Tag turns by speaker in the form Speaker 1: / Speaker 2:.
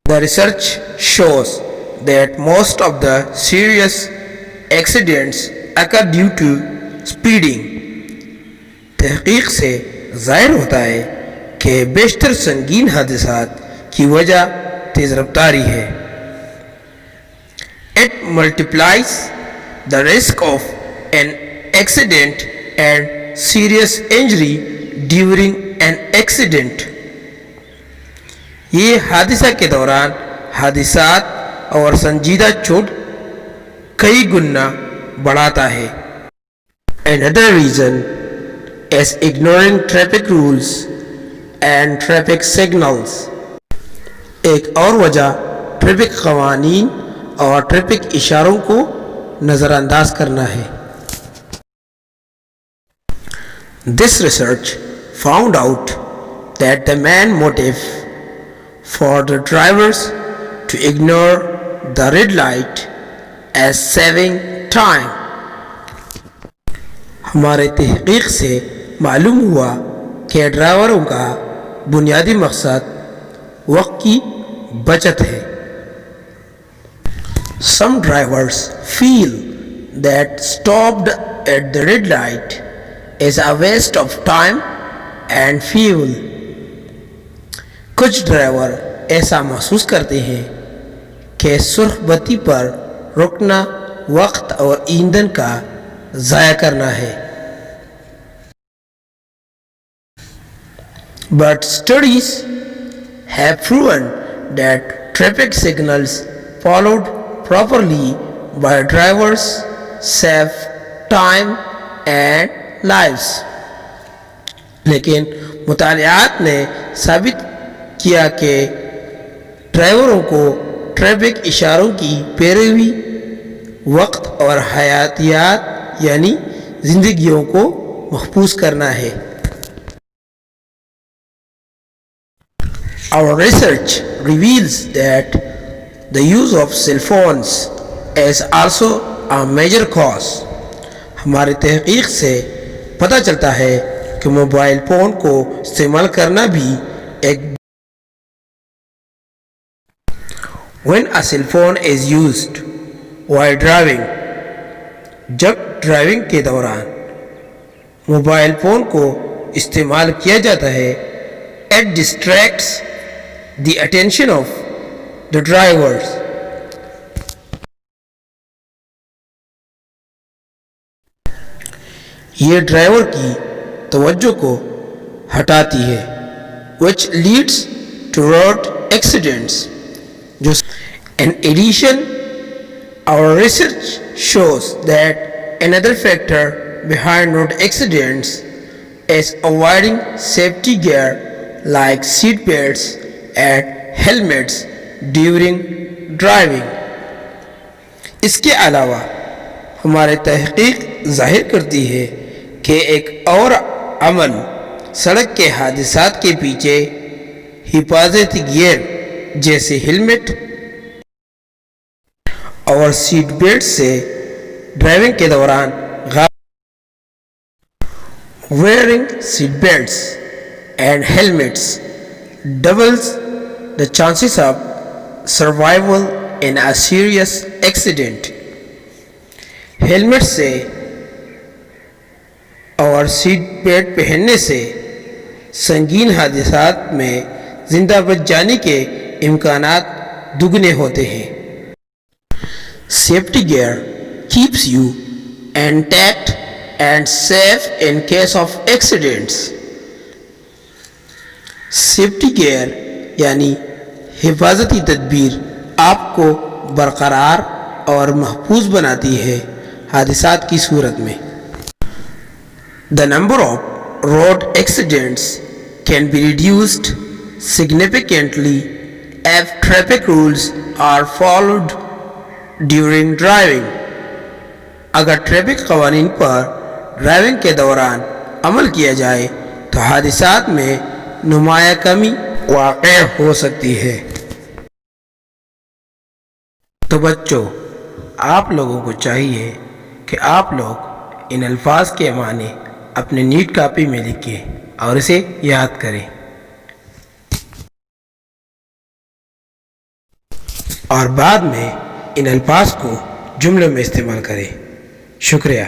Speaker 1: The research shows that most of the serious accidents occur due to speeding. تحقیق سے ظاہر ہوتا ہے کہ بیشتر سنگین حادثات کی وجہ تیز رفتاری ہے. It multiplies the risk of an accident and serious injury during an accident. یہ حادثہ کے دوران حادثات اور سنجیدہ چوٹ کئی گنا بڑھاتا ہے. Another reason is ignoring traffic rules and traffic signals. ایک اور وجہ ٹریفک قوانین اور ٹریفک اشاروں کو نظر انداز کرنا ہے. This research found out that the main motive for the drivers to ignore the red light as saving time. ہمارے تحقیق سے معلوم ہوا کہ ڈرائیوروں کا بنیادی مقصد وقت کی بچت ہے. Some drivers feel that stopped at the red light is a waste of time and fuel. کچھ ڈرائیور ایسا محسوس کرتے ہیں کہ سرخ بتی پر رکنا وقت اور ایندھن کا ضائع کرنا ہے. But studies have proven that traffic signals followed properly by drivers save time and lives. لیکن مطالعات نے ثابت کیا کہ ڈرائیوروں کو ٹریفک اشاروں کی پیروی وقت اور حیاتیات یعنی زندگیوں کو محفوظ کرنا ہے. Our research reveals that the use of cell phones is also a major cause. ہماری تحقیق سے پتہ چلتا ہے کہ موبائل فون کو استعمال کرنا بھی ایک When a cell phone is used while driving, جب ڈرائیونگ کے دوران موبائل فون کو استعمال کیا جاتا ہے, it distracts the attention of the drivers. یہ ڈرائیور کی توجہ کو ہٹاتی ہے, which leads to road accidents. In addition, our research shows that another factor behind road accidents is avoiding safety gear like seat belts and helmets during driving. اس کے علاوہ ہماری تحقیق ظاہر کرتی ہے کہ ایک اور عمل سڑک کے حادثات کے پیچھے حفاظتی گیئر جیسے ہیلمٹ اور سیٹ بیلٹ سے ڈرائیونگ کے دوران wearing seat belts and helmets doubles the chances of survival in a serious accident. Helmet سے اور سیٹ بیلٹ پہننے سے سنگین حادثات میں زندہ بچ جانے کے امکانات دگنے ہوتے ہیں. Safety gear keeps you intact and safe in case of accidents. Safety gear یعنی حفاظتی تدبیر آپ کو برقرار اور محفوظ بناتی ہے حادثات کی صورت میں. The number of road accidents can be reduced significantly if traffic rules are followed during driving. اگر ٹریفک قوانین پر ڈرائیونگ کے دوران عمل کیا جائے تو حادثات میں نمایاں کمی واقع ہو سکتی ہے. تو بچوں، آپ لوگوں کو چاہیے کہ آپ لوگ ان الفاظ کے معنی اپنے نیٹ کاپی میں لکھیں اور اسے یاد کریں. اور بعد میں ان الفاظ کو جملے میں استعمال کریں۔ شکریہ۔